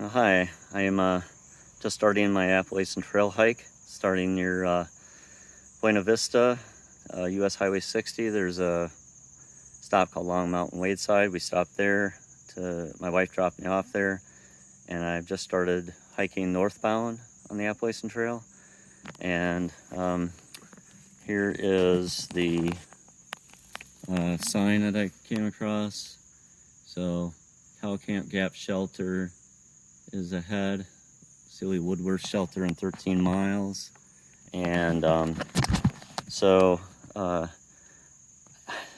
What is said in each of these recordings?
Hi, I am just starting my Appalachian Trail hike, starting near Buena Vista, US Highway 60. There's a stop called Long Mountain Wayside. We stopped there. My wife dropped me off there, and I've just started hiking northbound on the Appalachian Trail. And here is the sign that I came across. So, Cow Camp Gap Shelter is ahead. Silly Woodworth Shelter in 13 miles. And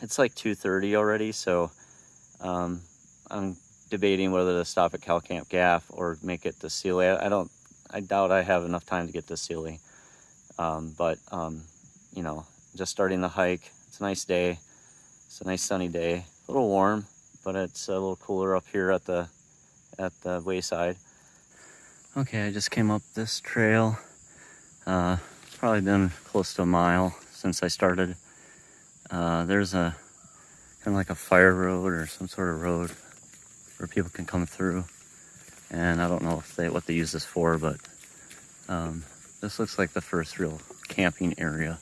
it's like 2:30 already, so I'm debating whether to stop at Cow Camp Gap or make it to Sealy. I doubt I have enough time to get to Sealy. You know, just starting the hike. It's a nice day. It's a nice sunny day. A little warm, but it's a little cooler up here at the wayside. Okay, I just came up this trail. Probably been close to a mile since I started. There's a kind of like a fire road or some sort of road where people can come through. And I don't know what they use this for, but this looks like the first real camping area.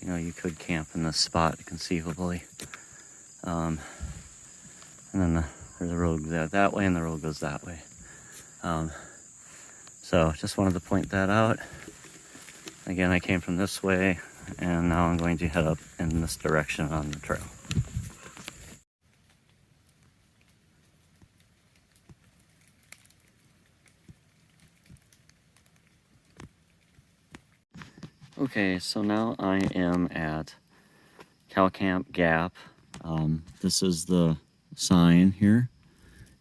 You know, you could camp in this spot conceivably. And then there's a road that way, and the road goes that way. So just wanted to point that out. Again, I came from this way, and now I'm going to head up in this direction on the trail. Okay, so now I am at Cow Camp Gap. This is the sign here.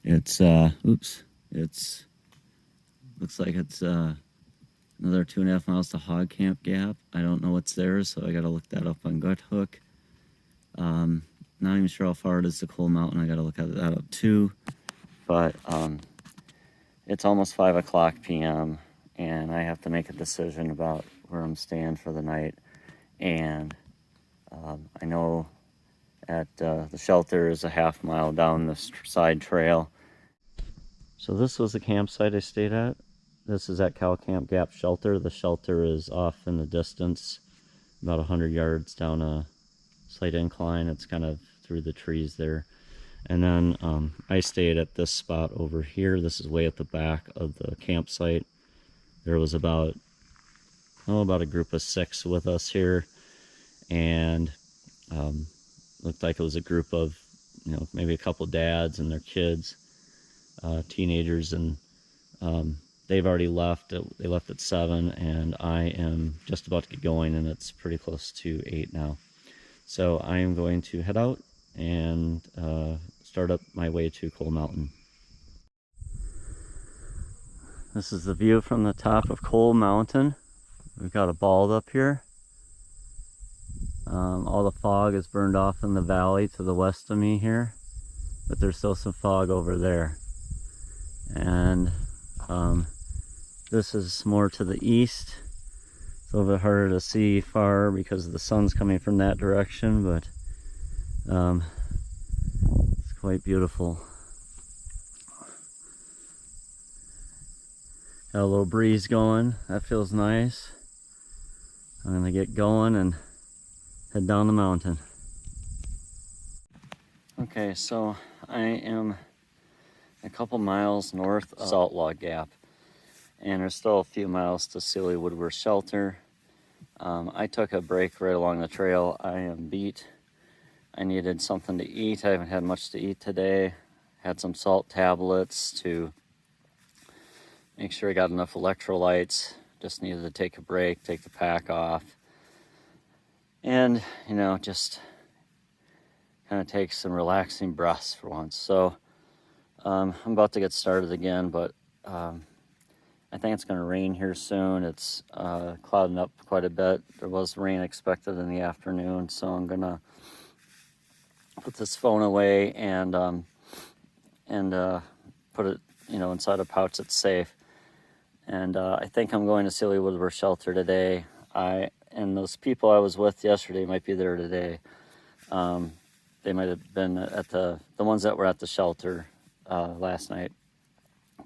It's looks like it's another 2.5 miles to Hog Camp Gap. I don't know what's there, so I gotta look that up on Guthook. Not even sure how far it is to Coal Mountain. I gotta look that up too. But it's almost 5 o'clock p.m. and I have to make a decision about where I'm staying for the night. And I know at the shelter is a half mile down this side trail. So this was the campsite I stayed at. This is at Cow Camp Gap Shelter. The shelter is off in the distance, about 100 yards down a slight incline. It's kind of through the trees there. And then I stayed at this spot over here. This is way at the back of the campsite. There was about a group of 6 with us here, and looked like it was a group of, you know, maybe a couple dads and their kids, teenagers, and they've already left. They left at 7, and I am just about to get going, and it's pretty close to 8 now. So I am going to head out and start up my way to Coal Mountain. This is the view from the top of Coal Mountain. We've got a bald up here. All the fog is burned off in the valley to the west of me here, but there's still some fog over there. And this is more to the east. It's a little bit harder to see far because the sun's coming from that direction, but it's quite beautiful. Got a little breeze going. That feels nice. I'm gonna get going and head down the mountain. Okay, so I am a couple miles north of Salt Log Gap, and there's still a few miles to Silly Woodworth Shelter. I took a break right along the trail. I am beat. I needed something to eat. I haven't had much to eat today. Had some salt tablets to make sure I got enough electrolytes. Just needed to take a break, take the pack off, and, you know, just kind of take some relaxing breaths for once. So I'm about to get started again, but I think it's going to rain here soon. It's clouding up quite a bit. There was rain expected in the afternoon, so I'm going to put this phone away and put it, you know, inside a pouch that's safe. And I think I'm going to Silly Woodworth Shelter today. And those people I was with yesterday might be there today. They might have been at the ones that were at the shelter last night.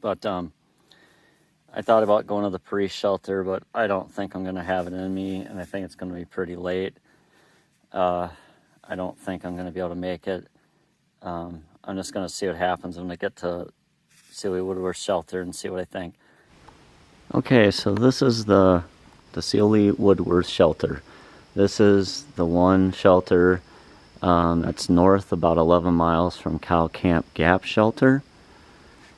But I thought about going to the police shelter, but I don't think I'm going to have it in me, and I think it's going to be pretty late. I don't think I'm going to be able to make it. I'm just going to see what happens when I get to Sealy Woodworth shelter and see what I think. Okay, so this is the Sealy Woodworth shelter. This is the one shelter that's north about 11 miles from Cow Camp Gap Shelter.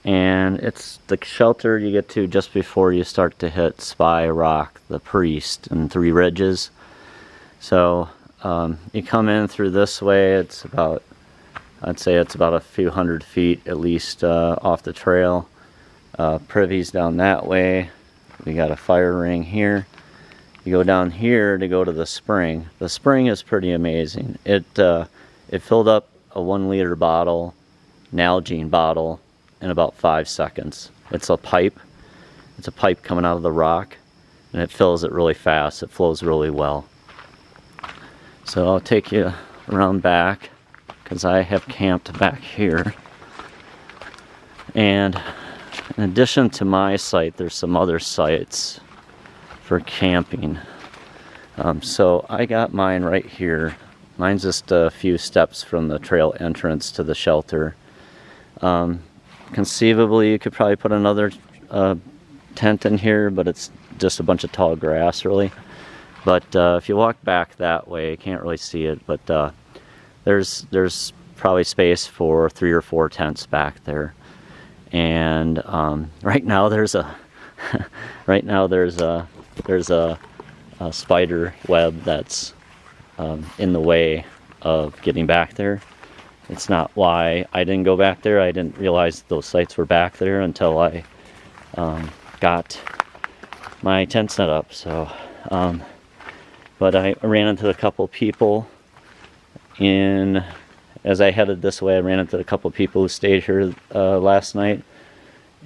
And it's the shelter you get to just before you start to hit Spy Rock, the Priest, and Three Ridges. So you come in through this way. It's about, I'd say it's about a few hundred feet at least off the trail. Privy's down that way. We got a fire ring here. You go down here to go to the spring. The spring is pretty amazing. It filled up a 1 liter bottle, Nalgene bottle, in about 5 seconds. It's a pipe. It's a pipe coming out of the rock, and it fills it really fast. It flows really well. So I'll take you around back because I have camped back here. And in addition to my site, there's some other sites for camping. So I got mine right here. Mine's just a few steps from the trail entrance to the shelter. Conceivably, you could probably put another tent in here, but it's just a bunch of tall grass, really. But if you walk back that way, you can't really see it, but there's probably space for 3 or 4 tents back there. And right now there's a spider web that's in the way of getting back there. It's not why I didn't go back there. I didn't realize those sites were back there until I got my tent set up. So, but I ran into a couple people as I headed this way. I ran into a couple people who stayed here last night,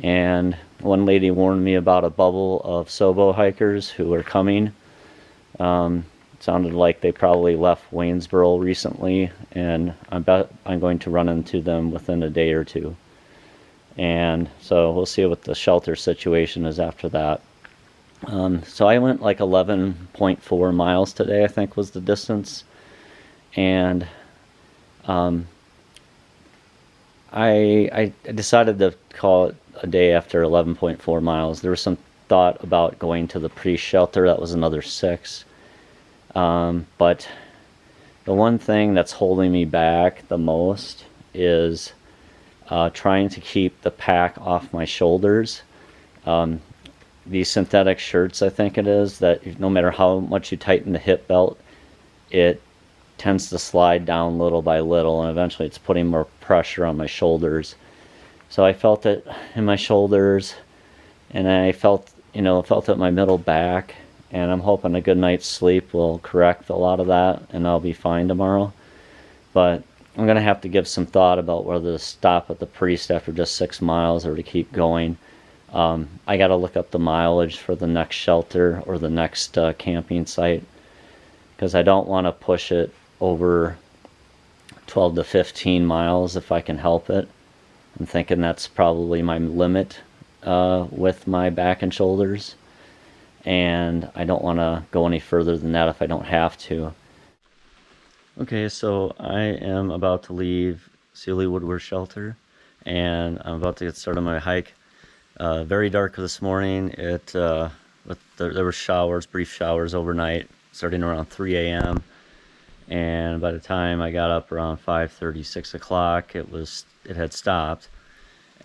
and one lady warned me about a bubble of Sobo hikers who were coming. Sounded like they probably left Waynesboro recently, and I bet I'm going to run into them within a day or two. And so we'll see what the shelter situation is after that. So I went like 11.4 miles today, I think was the distance. And I decided to call it a day after 11.4 miles. There was some thought about going to the priest shelter. That was another 6. But the one thing that's holding me back the most is trying to keep the pack off my shoulders. These synthetic shirts, I think it is, that no matter how much you tighten the hip belt, it tends to slide down little by little, and eventually it's putting more pressure on my shoulders. So I felt it in my shoulders, and I felt it in my middle back. And I'm hoping a good night's sleep will correct a lot of that, and I'll be fine tomorrow. But I'm going to have to give some thought about whether to stop at the priest after just 6 miles or to keep going. I got to look up the mileage for the next shelter or the next camping site, because I don't want to push it over 12 to 15 miles if I can help it. I'm thinking that's probably my limit with my back and shoulders. And I don't want to go any further than that if I don't have to. Okay, so I am about to leave Sealy Woodworth Shelter, and I'm about to get started on my hike. Very dark this morning. There were showers, brief showers overnight, starting around 3 a.m. And by the time I got up around 5:30, 6 o'clock, it had stopped,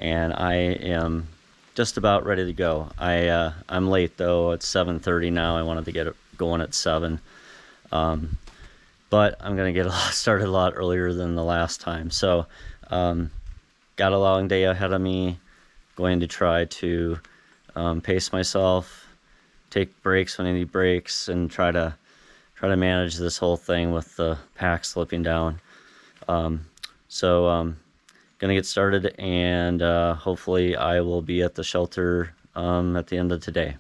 and I am just about ready to go. I'm late though. It's 7:30 now. I wanted to get it going at 7. But I'm gonna get started a lot earlier than the last time. So got a long day ahead of me. Going to try to pace myself, take breaks when I need breaks, and try to manage this whole thing with the pack slipping down. Gonna get started, and hopefully I will be at the shelter at the end of today.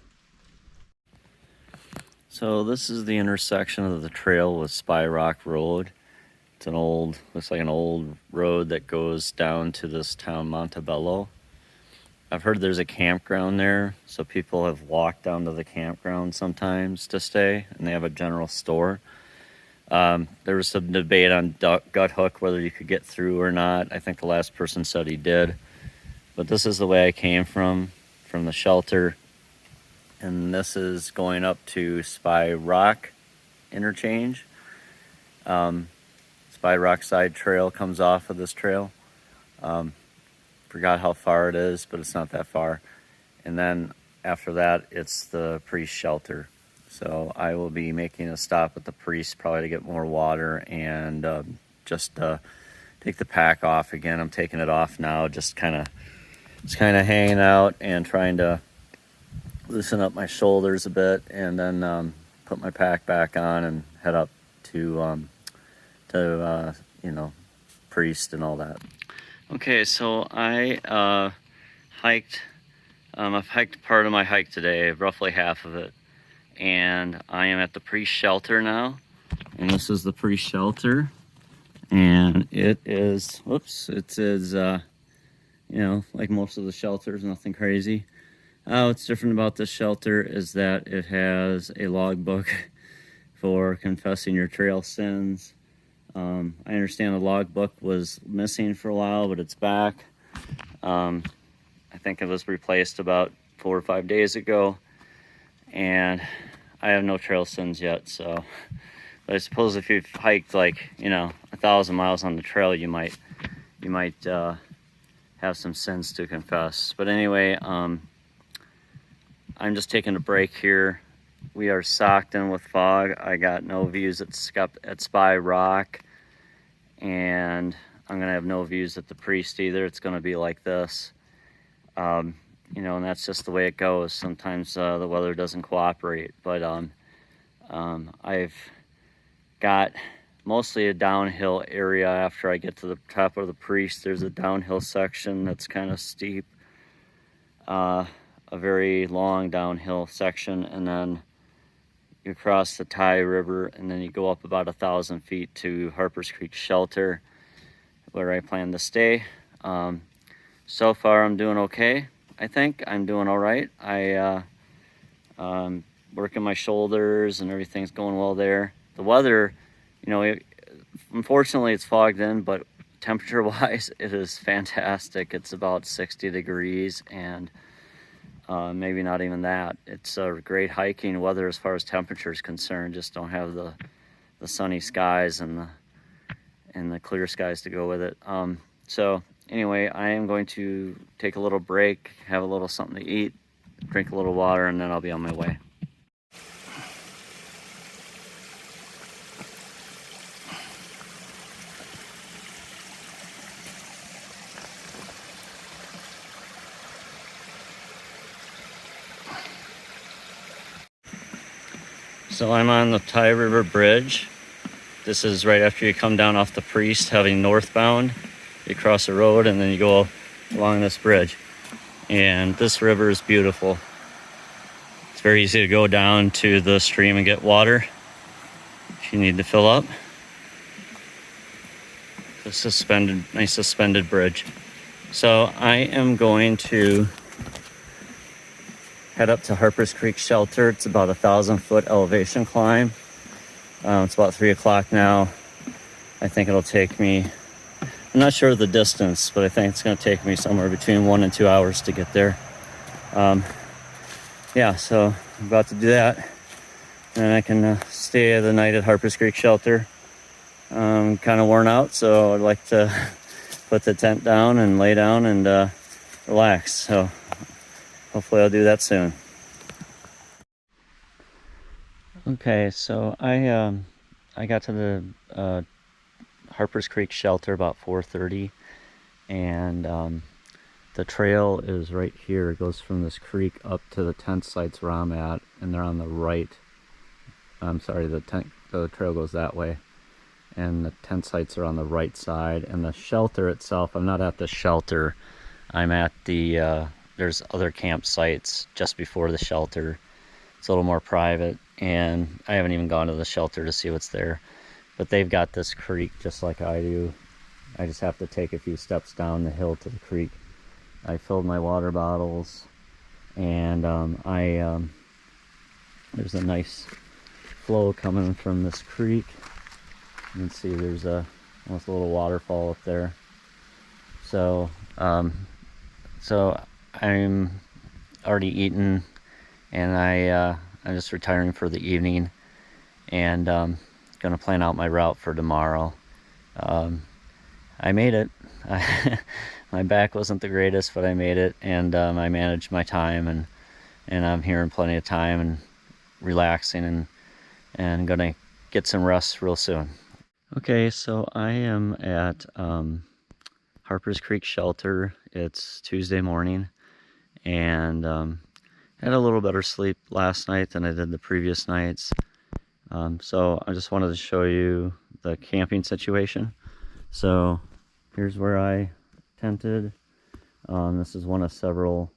So this is the intersection of the trail with Spy Rock Road. It's looks like an old road that goes down to this town Montebello. I've heard there's a campground there, so people have walked down to the campground sometimes to stay, and they have a general store. There was some debate on Gut Hook, whether you could get through or not. I think the last person said he did. But this is the way I came from the shelter. And this is going up to Spy Rock interchange. Spy Rock Side Trail comes off of this trail. Forgot how far it is, but it's not that far. And then after that, it's the Priest Shelter. So I will be making a stop at the Priest probably to get more water and just take the pack off again. I'm taking it off now, just kind of hanging out and trying to loosen up my shoulders a bit, and then put my pack back on and head up to Priest and all that. Okay, so I hiked. I've hiked part of my hike today, roughly half of it, and I am at the Priest Shelter now. And this is the Priest Shelter, and it is, it is, like most of the shelters, nothing crazy. What's different about this shelter is that it has a logbook for confessing your trail sins. I understand the logbook was missing for a while, but it's back. I think it was replaced about 4 or 5 days ago, and I have no trail sins yet. So, but I suppose if you've hiked 1,000 miles on the trail, you might have some sins to confess. But anyway, I'm just taking a break here. We are socked in with fog. I got no views at Spy Rock, and I'm gonna have no views at the Priest either. It's gonna be like this, and that's just the way it goes. Sometimes the weather doesn't cooperate, but I've got mostly a downhill area. After I get to the top of the Priest, there's a downhill section that's kind of steep, a very long downhill section, and then you cross the Ty River, and then you go up about 1,000 feet to Harpers Creek Shelter, where I plan to stay. So far I'm doing okay. I think I'm doing all right. Working my shoulders and everything's going well there. The weather, unfortunately it's fogged in, but temperature wise it is fantastic. It's about 60 degrees, and maybe not even that. It's a great hiking weather as far as temperature is concerned. Just don't have the sunny skies and the clear skies to go with it. So anyway, I am going to take a little break, have a little something to eat, drink a little water, and then I'll be on my way. So I'm on the Ty River Bridge. This is right after you come down off the Priest, heading northbound. You cross the road and then you go along this bridge. And this river is beautiful. It's very easy to go down to the stream and get water if you need to fill up. This nice suspended bridge. So I am going to head up to Harpers Creek Shelter. It's about 1,000-foot elevation climb. It's about 3 o'clock now. I think it'll take me, I'm not sure of the distance, but I think it's going to take me somewhere between 1 and 2 hours to get there. So I'm about to do that. And I can stay the night at Harpers Creek Shelter. I'm kind of worn out, so I'd like to put the tent down and lay down and relax. So hopefully I'll do that soon. Okay, so I got to the Harpers Creek Shelter about 4:30, and the trail is right here. It goes from this creek up to the tent sites where I'm at, and they're on the right. I'm sorry, the trail goes that way, and the tent sites are on the right side. And the shelter itself, I'm not at the shelter. I'm at the there's other campsites just before the shelter. It's a little more private, and I haven't even gone to the shelter to see what's there. But they've got this creek just like I do. I just have to take a few steps down the hill to the creek. I filled my water bottles, and there's a nice flow coming from this creek. You can see there's almost a little waterfall up there. So so I'm already eaten, and I'm just retiring for the evening, and gonna plan out my route for tomorrow. I made it. My back wasn't the greatest, but I made it, and I managed my time, and I'm here in plenty of time and relaxing, and gonna get some rest real soon. Okay, so I am at Harpers Creek Shelter. It's Tuesday morning, and had a little better sleep last night than I did the previous nights. So I just wanted to show you the camping situation. So here's where I tented. This is one of several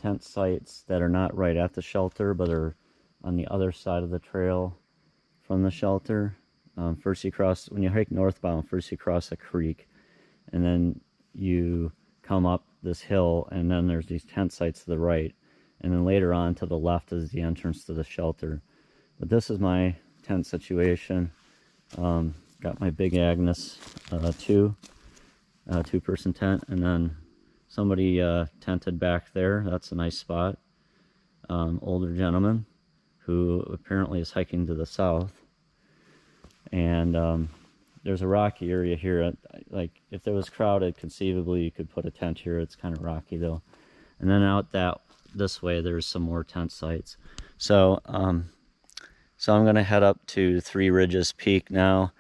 tent sites that are not right at the shelter, but are on the other side of the trail from the shelter. First you cross, when you hike northbound, first you cross a creek, and then you come up this hill, and then there's these tent sites to the right, and then later on to the left is the entrance to the shelter. But this is my tent situation. Got my Big Agnes two-person tent, and then somebody tented back there. That's a nice spot. Older gentleman who apparently is hiking to the south. And there's a rocky area here. Like, if there was crowded, conceivably you could put a tent here. It's kind of rocky though. And then out this way there's some more tent sites. So so I'm gonna head up to Three Ridges Peak now.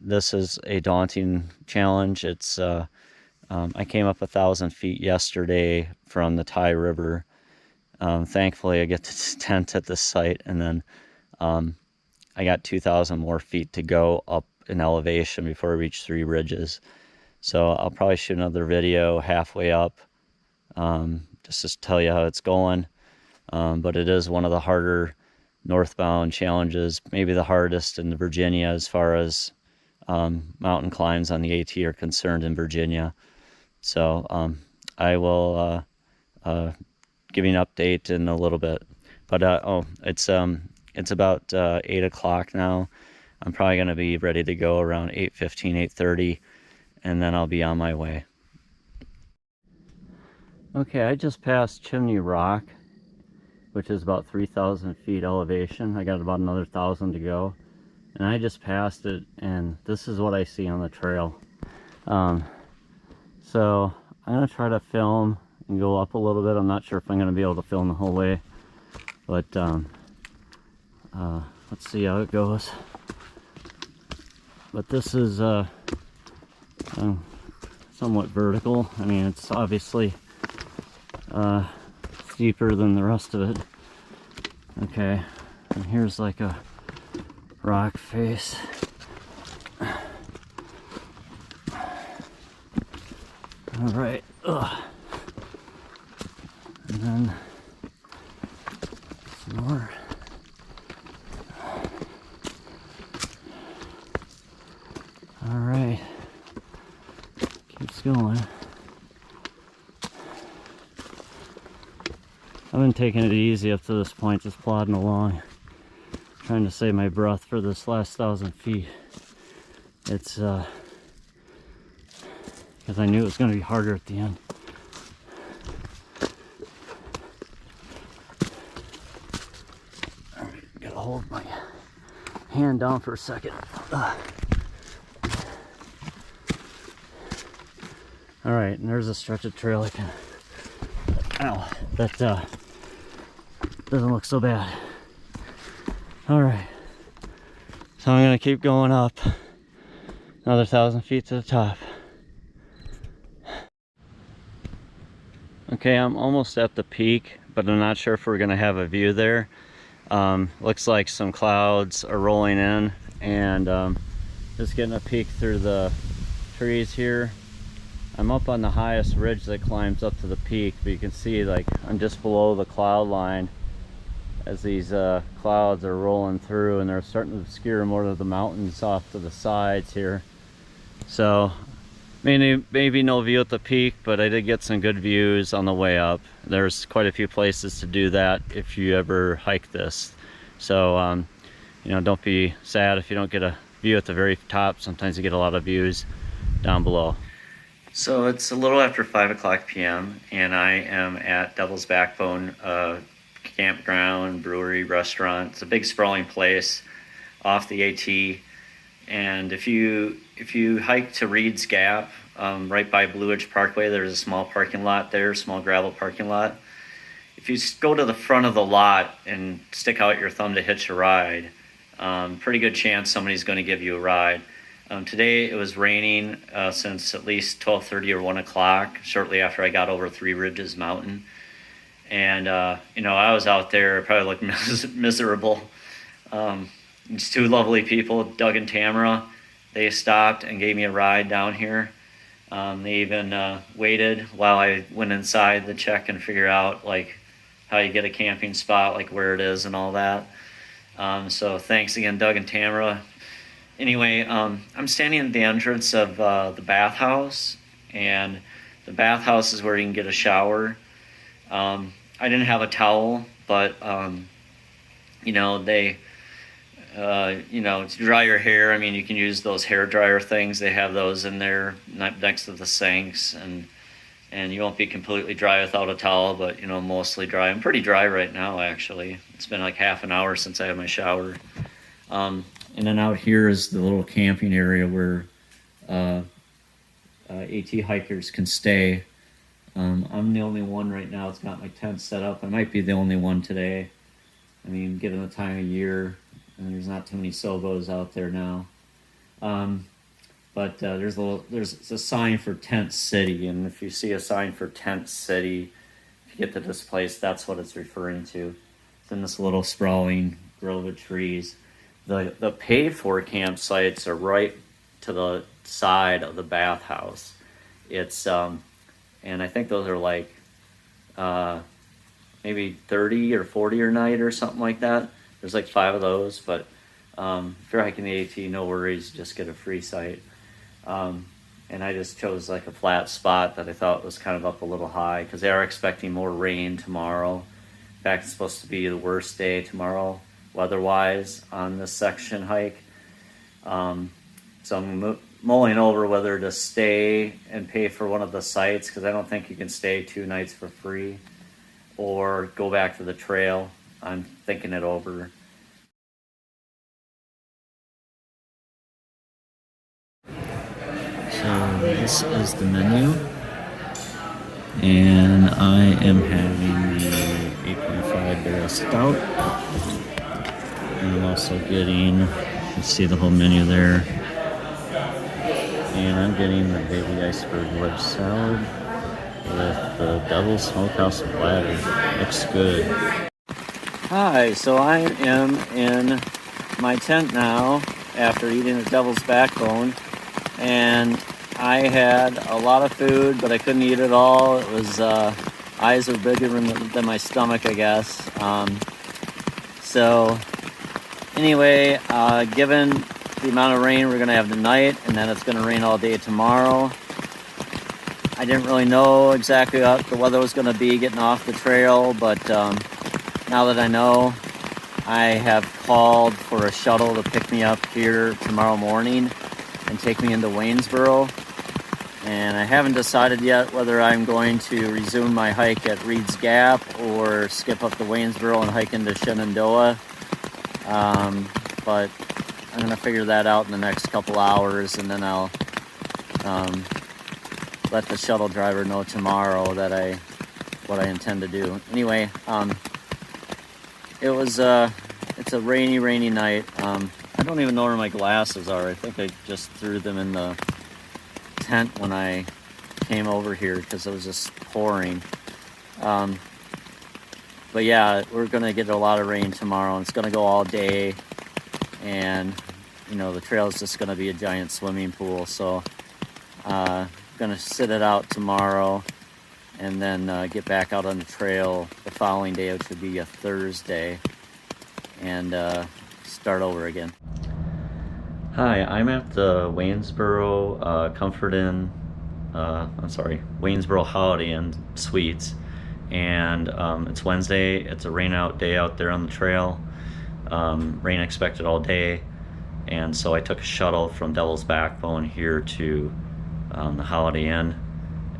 This is a daunting challenge. It's I came up 1,000 feet yesterday from the Ty River. Thankfully I get to tent at this site, and then I got 2,000 more feet to go up in elevation before I reach Three Ridges. So I'll probably shoot another video halfway up, just to tell you how it's going. But it is one of the harder northbound challenges, maybe the hardest in Virginia as far as mountain climbs on the AT are concerned in Virginia. So I will give you an update in a little bit. But it's about 8 o'clock now. I'm probably going to be ready to go around 8:15, 8:30, and then I'll be on my way. Okay, I just passed Chimney Rock, which is about 3,000 feet elevation. I got about another 1,000 to go, and I just passed it, and this is what I see on the trail. So I'm going to try to film and go up a little bit. I'm not sure if I'm going to be able to film the whole way, but let's see how it goes. But this is somewhat vertical. I mean, it's obviously steeper than the rest of it. Okay, and here's like a rock face. All right, and then some more. All right, keeps going. I've been taking it easy up to this point, just plodding along, trying to save my breath for this last 1,000 feet. It's because I knew it was going to be harder at the end. Gotta hold my hand down for a second. All right, and there's a stretch of trail I can. Ow, that doesn't look so bad. All right, so I'm gonna keep going up another 1,000 feet to the top. Okay, I'm almost at the peak, but I'm not sure if we're gonna have a view there. Looks like some clouds are rolling in, and just getting a peek through the trees here. I'm up on the highest ridge that climbs up to the peak, but you can see, like, I'm just below the cloud line as these clouds are rolling through, and they're starting to obscure more of the mountains off to the sides here. So Maybe no view at the peak, but I did get some good views on the way up. There's quite a few places to do that if you ever hike this. So, you know, don't be sad if you don't get a view at the very top. Sometimes you get a lot of views down below. So it's a little after 5 p.m. and I am at Devil's Backbone campground, brewery, restaurant. It's a big sprawling place off the AT. And if you hike to Reed's Gap, right by Blue Ridge Parkway, there's a small parking lot there, small gravel parking lot. If you go to the front of the lot and stick out your thumb to hitch a ride, pretty good chance somebody's going to give you a ride. Today it was raining since at least 12:30 or 1 o'clock, shortly after I got over Three Ridges Mountain. And, you know, I was out there, probably looked miserable. These two lovely people, Doug and Tamara, they stopped and gave me a ride down here. They even waited while I went inside to check and figure out, like, how you get a camping spot, like where it is and all that. So thanks again, Doug and Tamara. Anyway, I'm standing at the entrance of the bathhouse, and the bathhouse is where you can get a shower. I didn't have a towel, but you know, you know, to dry your hair, I mean, you can use those hair dryer things. They have those in there next to the sinks, and you won't be completely dry without a towel, but, you know, mostly dry. I'm pretty dry right now, actually. It's been like half an hour since I had my shower. And then out here is the little camping area where AT hikers can stay. I'm the only one right now that's got my tent set up. I might be the only one today. I mean, given the time of year, and there's not too many Sobos out there now. But there's a sign for Tent City, and if you see a sign for Tent City, if you get to this place, that's what it's referring to. It's in this little sprawling grove of trees. The paid-for campsites are right to the side of the bathhouse. It's and I think those are like maybe 30 or 40 a night or something like that. There's like 5 of those, but if you're hiking the AT, no worries, just get a free site. And I just chose like a flat spot that I thought was kind of up a little high because they are expecting more rain tomorrow. In fact, it's supposed to be the worst day tomorrow weather-wise on this section hike. So I'm mulling over whether to stay and pay for one of the sites, because I don't think you can stay 2 nights for free, or go back to the trail. I'm thinking it over. So this is the menu, and I am having the 8.5 barrel stout, and I'm also getting, you see the whole menu there, and I'm getting the baby iceberg wedge salad with the double smokehouse platter. Looks good. Hi, so I am in my tent now after eating the devil's backbone, and I had a lot of food, but I couldn't eat it all. It was eyes are bigger than my stomach, I guess. So anyway, given the amount of rain we're gonna have tonight, and then it's gonna rain all day tomorrow, I didn't really know exactly what the weather was gonna be getting off the trail, but now that I know, I have called for a shuttle to pick me up here tomorrow morning and take me into Waynesboro. And I haven't decided yet whether I'm going to resume my hike at Reed's Gap or skip up to Waynesboro and hike into Shenandoah. But I'm going to figure that out in the next couple hours, and then I'll let the shuttle driver know tomorrow that what I intend to do. Anyway, it's a rainy night. I don't even know where my glasses are. I think I just threw them in the tent when I came over here because it was just pouring. But yeah, we're going to get a lot of rain tomorrow, and it's going to go all day. And, you know, the trail is just going to be a giant swimming pool. So I'm going to sit it out tomorrow and then get back out on the trail the following day, which would be a Thursday, and start over again. Hi, I'm at the Waynesboro Comfort Inn Waynesboro Holiday Inn Suites, and it's Wednesday. It's a rain out day out there on the trail. Rain expected all day, and so I took a shuttle from Devil's Backbone here to the Holiday Inn,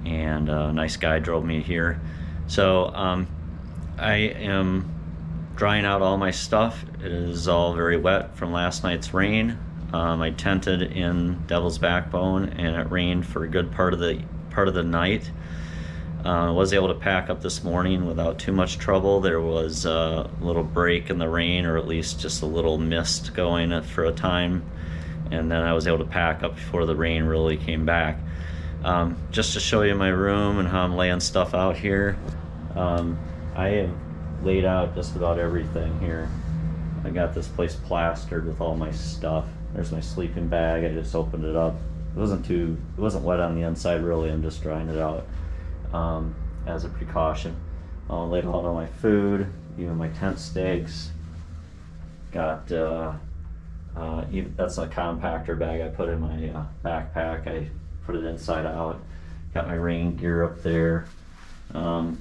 and a nice guy drove me here. So I am drying out all my stuff. It is all very wet from last night's rain. I tented in Devil's Backbone, and it rained for a good part of the night. I was able to pack up this morning without too much trouble. There was a little break in the rain, or at least just a little mist going for a time, and then I was able to pack up before the rain really came back. Just to show you my room and how I'm laying stuff out here, I have laid out just about everything here. I got this place plastered with all my stuff. There's my sleeping bag. I just opened it up. It wasn't wet on the inside really. I'm just drying it out as a precaution. I'll lay out all my food, even my tent stakes. Got that's a compactor bag I put in my backpack. I put it inside out. Got my rain gear up there. And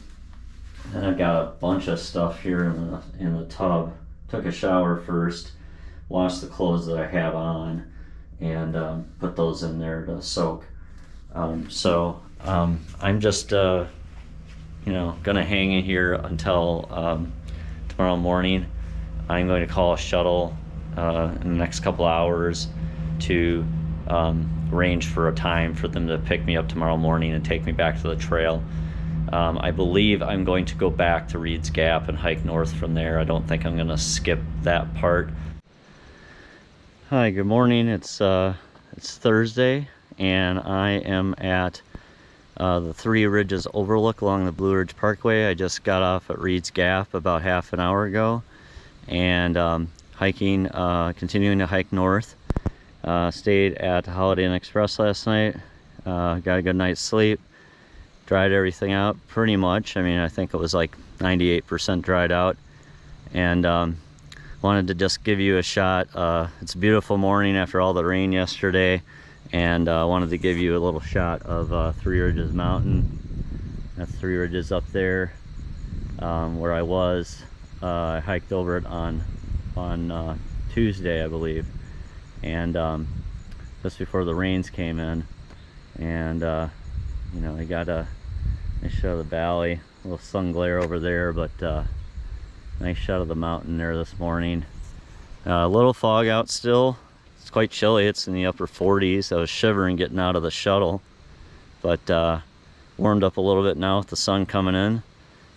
I've got a bunch of stuff here in the tub. Took a shower first, washed the clothes that I have on, and put those in there to soak. I'm just gonna hang in here until tomorrow morning. I'm going to call a shuttle in the next couple hours to arrange for a time for them to pick me up tomorrow morning and take me back to the trail. I believe I'm going to go back to Reed's Gap and hike north from there. I don't think I'm going to skip that part. Hi, good morning. It's Thursday, and I am at the Three Ridges Overlook along the Blue Ridge Parkway. I just got off at Reed's Gap about half an hour ago, and continuing to hike north. Stayed at Holiday Inn Express last night. Got a good night's sleep. Dried everything out pretty much. I mean, I think it was like 98% dried out, and wanted to just give you a shot. It's a beautiful morning after all the rain yesterday, and wanted to give you a little shot of Three Ridges Mountain. That's Three Ridges up there where I was. I hiked over it on Tuesday, I believe, and just before the rains came in, and I got a nice shot of the valley, a little sun glare over there, but nice shot of the mountain there this morning. A little fog out still. It's quite chilly. It's in the upper 40s. I was shivering getting out of the shuttle, but warmed up a little bit now with the sun coming in,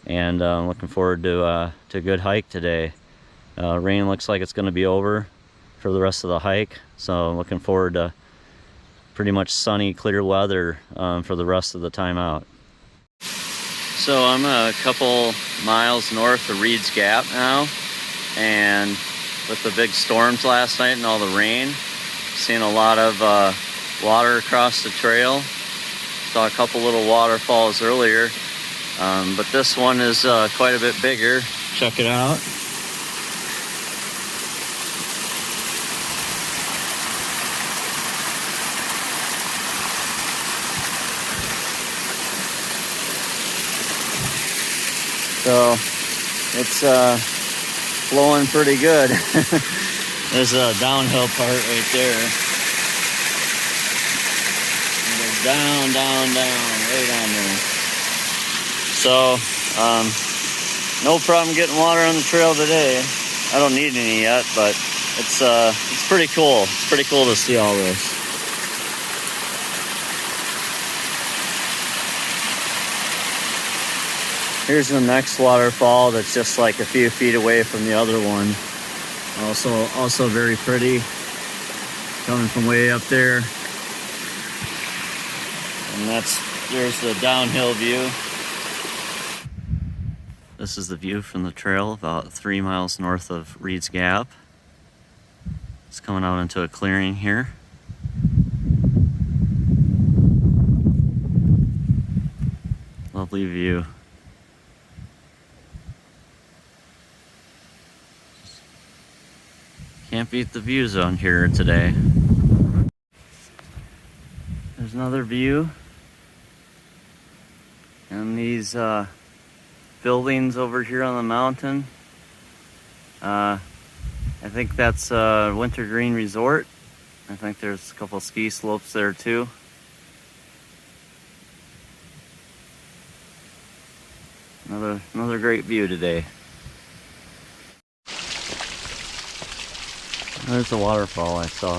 and looking forward to a good hike today. Rain looks like it's going to be over for the rest of the hike, so I'm looking forward to pretty much sunny, clear weather for the rest of the time out. So I'm a couple miles north of Reed's Gap now, and with the big storms last night and all the rain, seeing a lot of water across the trail. Saw a couple little waterfalls earlier, but this one is quite a bit bigger. Check it out. So it's flowing pretty good. There's a downhill part right there. And goes down, down, down, way down there. So no problem getting water on the trail today. I don't need any yet, but it's pretty cool. It's pretty cool to see all this. Here's the next waterfall that's just like a few feet away from the other one. Also very pretty, coming from way up there. And there's the downhill view. This is the view from the trail about 3 miles north of Reed's Gap. It's coming out into a clearing here. Lovely view. Can't beat the views on here today. There's another view And these buildings over here on the mountain, I think that's Wintergreen Resort. I think there's a couple ski slopes there too. Another great view today. There's the waterfall I saw.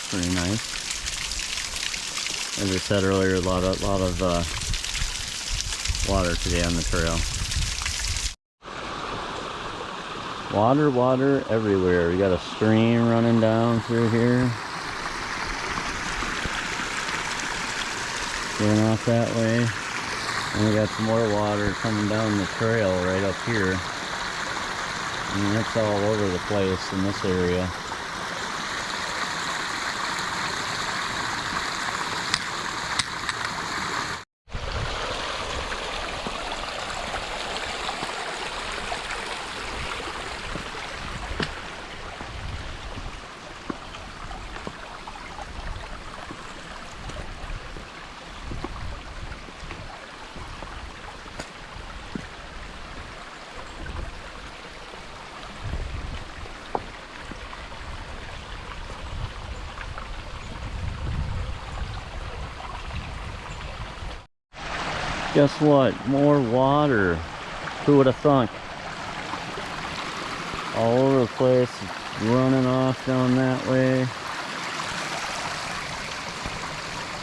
Pretty nice. As I said earlier, a lot of water today on the trail. Water everywhere. We got a stream running down through here. Going off that way. And we got some more water coming down the trail right up here. And it's all over the place in this area. Guess what? More water. Who would have thunk? All over the place, running off down that way.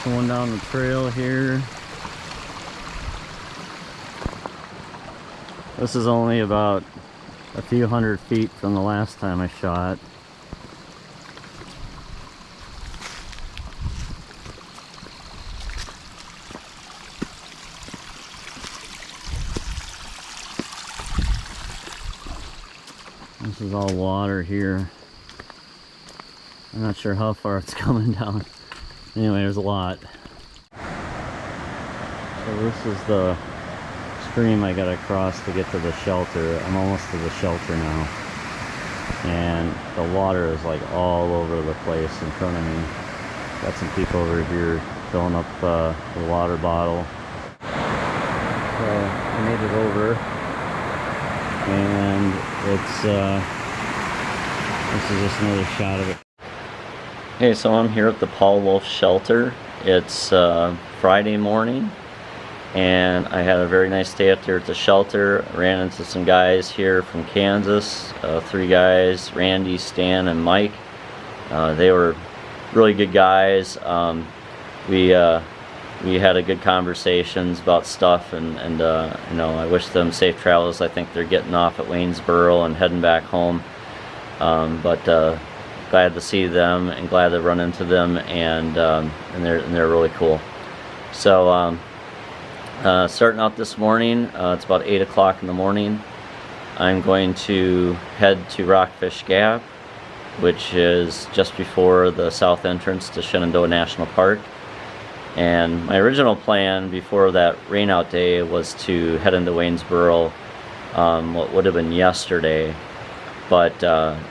Going down the trail here. This is only about a few hundred feet from the last time I shot. This is all water here. I'm not sure how far it's coming down. Anyway, there's a lot. So this is the stream I gotta cross to get to the shelter. I'm almost to the shelter now. And the water is like all over the place in front of me. Got some people over here filling up the water bottle. So I made it over. And it's this is just another shot of it. Okay, so I'm here at the Paul Wolfe shelter. It's Friday morning, and I had a very nice day up there at the shelter. Ran into some guys here from Kansas, 3 guys, Randy, Stan, and Mike. They were really good guys. We had a good conversations about stuff, and you know, I wish them safe travels. I think they're getting off at Waynesboro and heading back home. But glad to see them and glad to run into them, and they're really cool. So starting out this morning, it's about 8 o'clock in the morning. I'm going to head to Rockfish Gap, which is just before the south entrance to Shenandoah National Park. And my original plan before that rainout day was to head into Waynesboro what would have been yesterday. But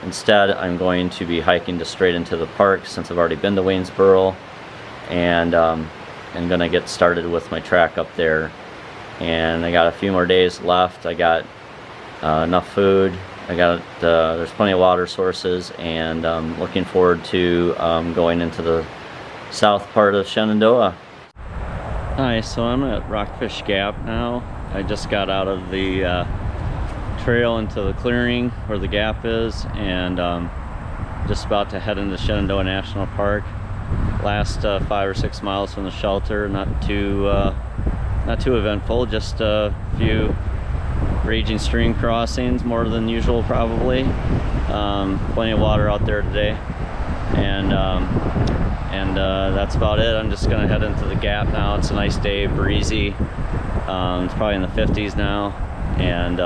instead I'm going to be hiking just straight into the park since I've already been to Waynesboro. And I'm going to get started with my track up there. And I got a few more days left. I got enough food. I got there's plenty of water sources, and looking forward to going into the south part of Shenandoah. Hi, so I'm at Rockfish Gap now. I just got out of the trail into the clearing where the gap is, and just about to head into Shenandoah National Park. Last 5 or 6 miles from the shelter. Not too eventful, just a few raging stream crossings, more than usual probably. Plenty of water out there today, and that's about it. I'm just gonna head into the gap now. It's a nice day, breezy. It's probably in the 50s now, and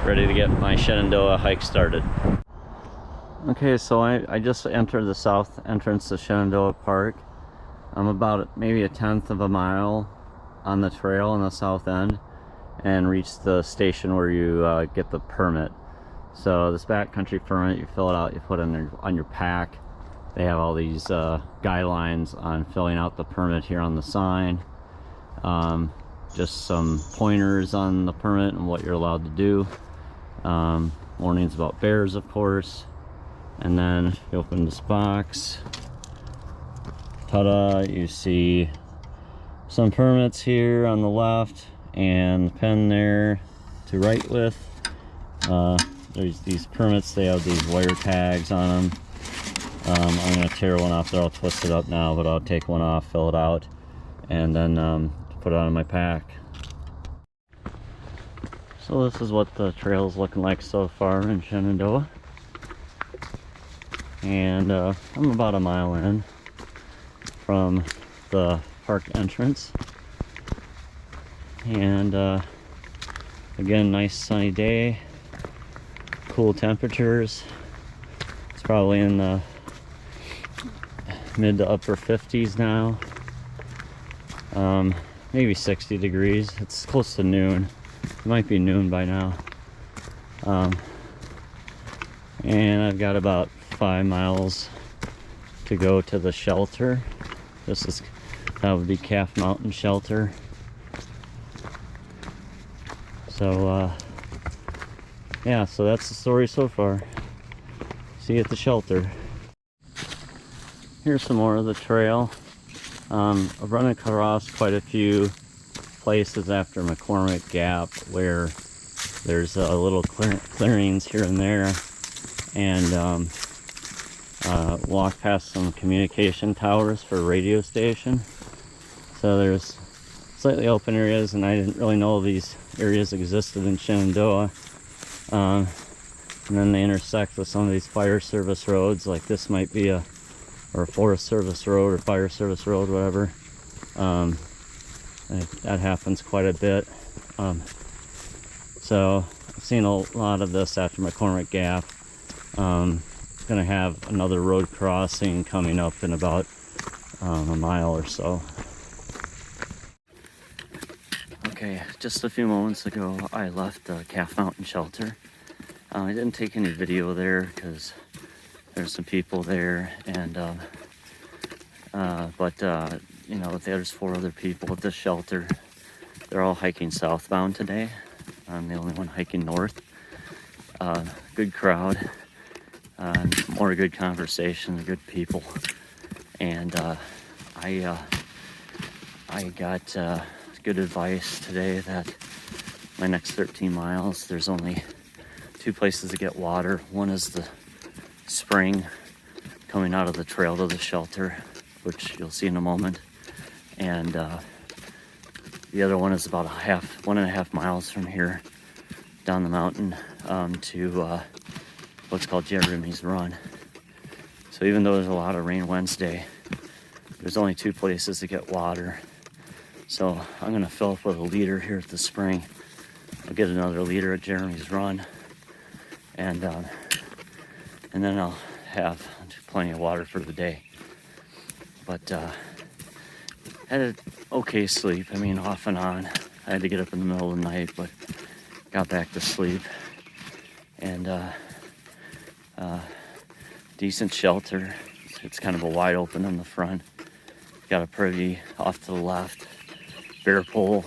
ready to get my Shenandoah hike started. Okay, so I just entered the south entrance to Shenandoah Park. I'm about maybe a 1/10 of a mile on the trail on the south end, and reached the station where you get the permit. So this backcountry permit, you fill it out, you put it on your pack. They have all these guidelines on filling out the permit here on the sign. Just some pointers on the permit and what you're allowed to do. Warnings about bears, of course. And then you open this box. Ta-da! You see some permits here on the left and the pen there to write with. There's these permits, they have these wire tags on them. I'm going to tear one off there. I'll twist it up now, but I'll take one off, fill it out, and then put it on my pack. So this is what the trail's looking like so far in Shenandoah. And I'm about a mile in from the park entrance. And again, nice sunny day, cool temperatures. It's probably in the mid to upper 50s now. Maybe 60 degrees. It's close to noon. It might be noon by now. And I've got about 5 miles to go to the shelter. That would be Calf Mountain Shelter. So yeah, so that's the story so far. See you at the shelter. Here's some more of the trail. I've run across quite a few places after McCormick Gap where there's little clearings here and there, and walk past some communication towers for a radio station. So there's slightly open areas, and I didn't really know these areas existed in Shenandoah. And then they intersect with some of these fire service roads, like this might be a Forest Service road or Fire Service road, whatever. That happens quite a bit. So I've seen a lot of this after McCormick Gap. Gonna have another road crossing coming up in about a mile or so. Okay, just a few moments ago I left the Calf Mountain Shelter. I didn't take any video there because there's some people there, and you know, there's 4 other people at this shelter. They're all hiking southbound today. I'm the only one hiking north. Good crowd, more good conversation, good people, and I got good advice today that my next 13 miles, there's only 2 places to get water. One is the spring coming out of the trail to the shelter, which you'll see in a moment, and the other one is about 1.5 miles from here down the mountain to what's called Jeremy's Run. So even though there's a lot of rain Wednesday, there's only 2 places to get water. So I'm gonna fill up with a liter here at the spring. I'll get another liter at Jeremy's Run, and then I'll have plenty of water for the day. But had an okay sleep. I mean, off and on. I had to get up in the middle of the night, but got back to sleep. And decent shelter. It's kind of a wide open in the front. Got a pretty off to the left bear pole,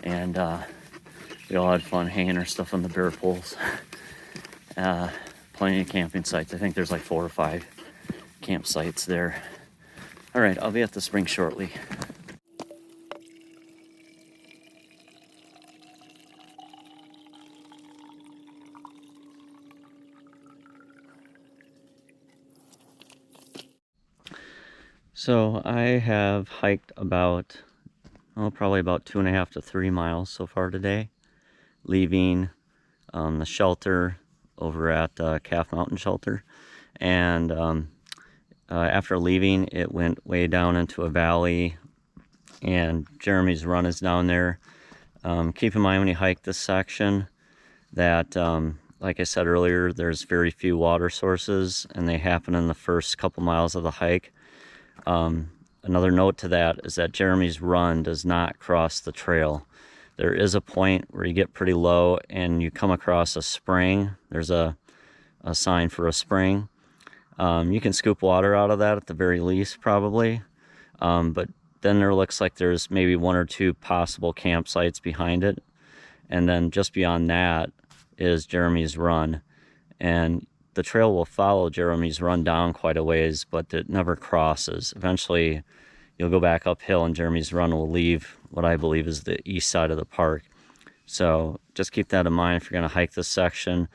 and we all had fun hanging our stuff on the bear poles. Plenty of camping sites. I think there's like 4 or 5 campsites there. All right, I'll be at the spring shortly. So I have hiked about, probably about 2.5 to 3 miles so far today, leaving the shelter over at Calf Mountain Shelter. And after leaving, it went way down into a valley, and Jeremy's Run is down there. Keep in mind when you hike this section that, like I said earlier, there's very few water sources, and they happen in the first couple miles of the hike. Another note to that is that Jeremy's Run does not cross the trail. There is a point where you get pretty low and you come across a spring. There's a sign for a spring. You can scoop water out of that at the very least, probably, but then there looks like there's maybe 1 or 2 possible campsites behind it. And then just beyond that is Jeremy's Run. And the trail will follow Jeremy's Run down quite a ways, but it never crosses. Eventually, you'll go back uphill and Jeremy's Run will leave what I believe is the east side of the park. So just keep that in mind if you're going to hike this section.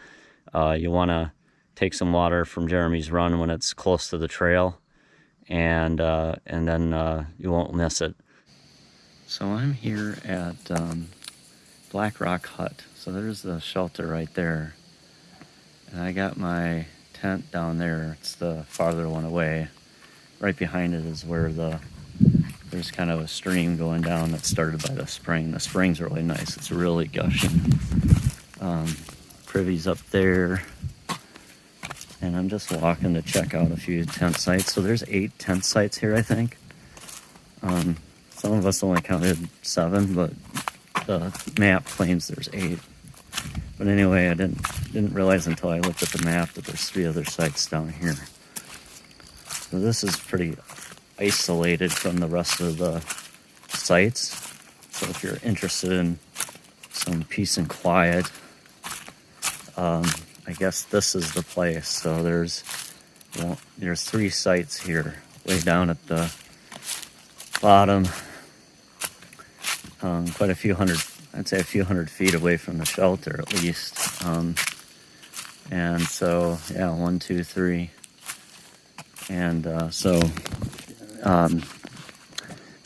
You want to take some water from Jeremy's Run when it's close to the trail, and then you won't miss it. So I'm here at Blackrock Hut. So there's the shelter right there. And I got my tent down there. It's the farther one away. Right behind it is where there's kind of a stream going down that started by the spring. The spring's really nice. It's really gushing. Privy's up there. And I'm just walking to check out a few tent sites. So there's 8 tent sites here, I think. Some of us only counted 7, but the map claims there's 8. But anyway, I didn't realize until I looked at the map that there's 3 other sites down here. So this is pretty isolated from the rest of the sites. So if you're interested in some peace and quiet, I guess this is the place. So there's 3 sites here, way down at the bottom, quite a few hundred, I'd say a few hundred feet away from the shelter at least. And so, yeah, 1, 2, 3. And so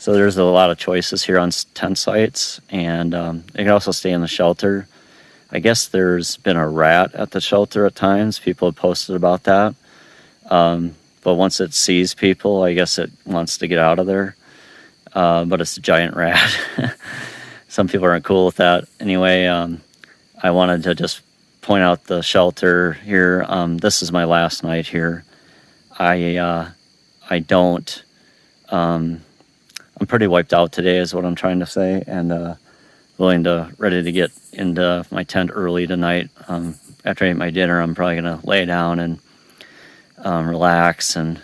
there's a lot of choices here on tent sites, and you can also stay in the shelter. I guess there's been a rat at the shelter at times. People have posted about that. But once it sees people, I guess it wants to get out of there. But it's a giant rat. Some people aren't cool with that. Anyway, I wanted to just point out the shelter here. This is my last night here. I'm pretty wiped out today is what I'm trying to say, and ready to get into my tent early tonight. After I eat my dinner, I'm probably going to lay down and relax and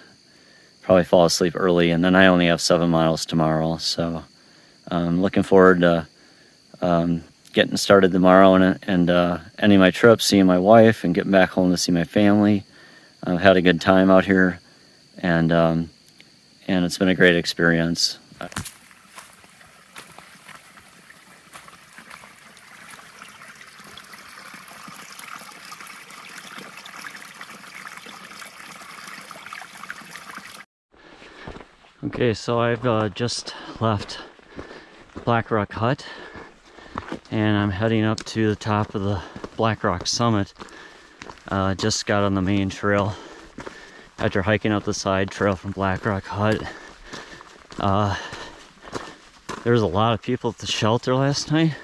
probably fall asleep early. And then I only have 7 miles tomorrow, so I'm looking forward to getting started tomorrow and ending my trip, seeing my wife, and getting back home to see my family. I've had a good time out here, and it's been a great experience. Okay, so I've just left Blackrock Hut, and I'm heading up to the top of the Blackrock summit. Just got on the main trail after hiking up the side trail from Blackrock Hut. There was a lot of people at the shelter last night.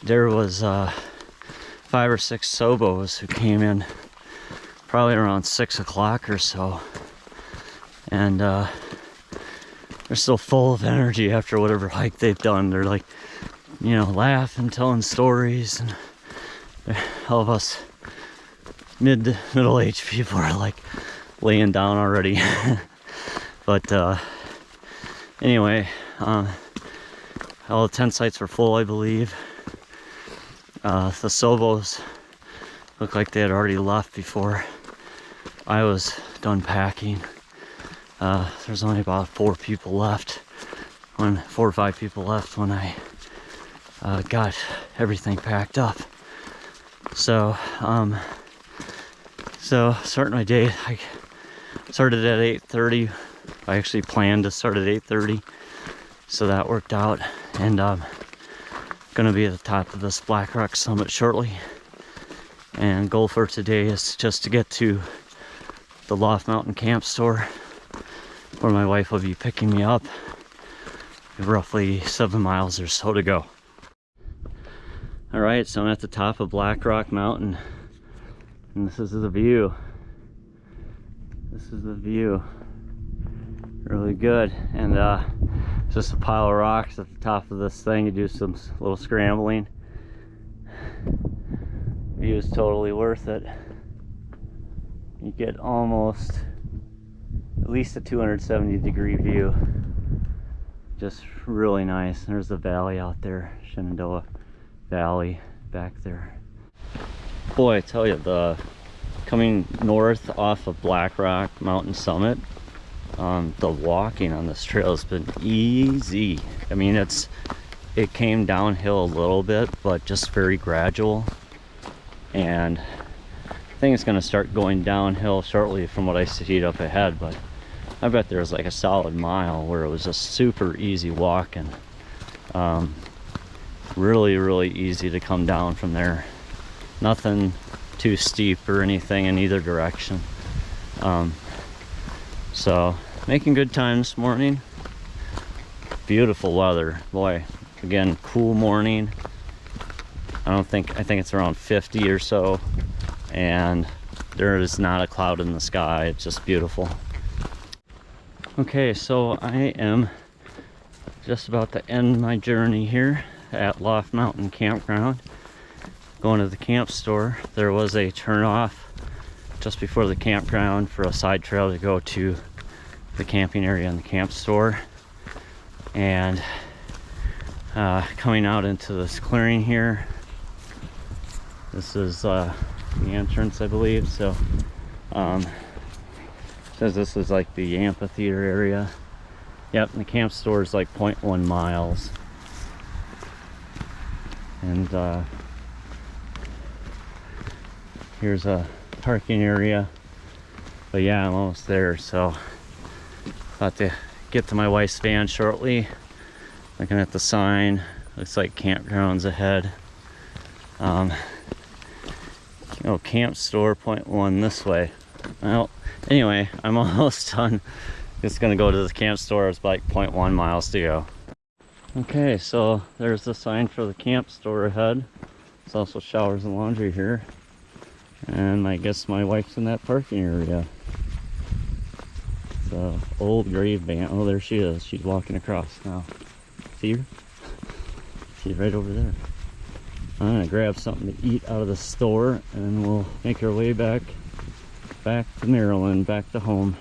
There was 5 or 6 Sobos who came in probably around 6 o'clock or so. And they're still full of energy after whatever hike they've done. They're like, laughing, telling stories, and all of us middle-aged people are like laying down already. But anyway, all the tent sites were full, I believe. The Sobos looked like they had already left before I was done packing. There's only about 4 or 5 people left when I got everything packed up. So starting my day, I started at 8:30. I actually planned to start at 8:30, so that worked out. And I'm gonna be at the top of this Blackrock summit shortly. And goal for today is just to get to the Loft Mountain Camp store, where my wife will be picking me up. Roughly 7 miles or so to go. All right, so I'm at the top of Blackrock Mountain, and this is the view. This is the view. Really good. And just a pile of rocks at the top of this thing. You do some little scrambling. View is totally worth it. You get almost at least a 270-degree view. Just really nice. There's the valley out there, Shenandoah Valley back there. Boy, I tell you, the coming north off of Blackrock Mountain Summit, the walking on this trail has been easy. I mean, it came downhill a little bit, but just very gradual. And I think it's going to start going downhill shortly from what I see up ahead, but I bet there's like a solid mile where it was just super easy walking. Really, really easy to come down from there. Nothing too steep or anything in either direction. So making good time this morning. Beautiful weather, boy. Again, cool morning. I think it's around 50 or so, and there is not a cloud in the sky. It's just beautiful. Okay, so I am just about to end my journey here at Loft Mountain Campground. Going to the camp store. There was a turnoff just before the campground for a side trail to go to the camping area and the camp store. And coming out into this clearing here, this is the entrance, I believe. So says this is like the amphitheater area. Yep, and the camp store is like 0.1 miles. And here's a parking area. But yeah, I'm almost there, so about to get to my wife's van shortly. Looking at the sign, looks like campgrounds ahead. Camp store 0.1 this way. Well, anyway, I'm almost done. Just gonna go to the camp store. It's like 0.1 miles to go. Okay, so there's the sign for the camp store ahead. There's also showers and laundry here. And I guess my wife's in that parking area. It's an old grave van. Oh, there she is. She's walking across now. See her? She's right over there. I'm gonna grab something to eat out of the store, and we'll make our way back to Maryland, back to home.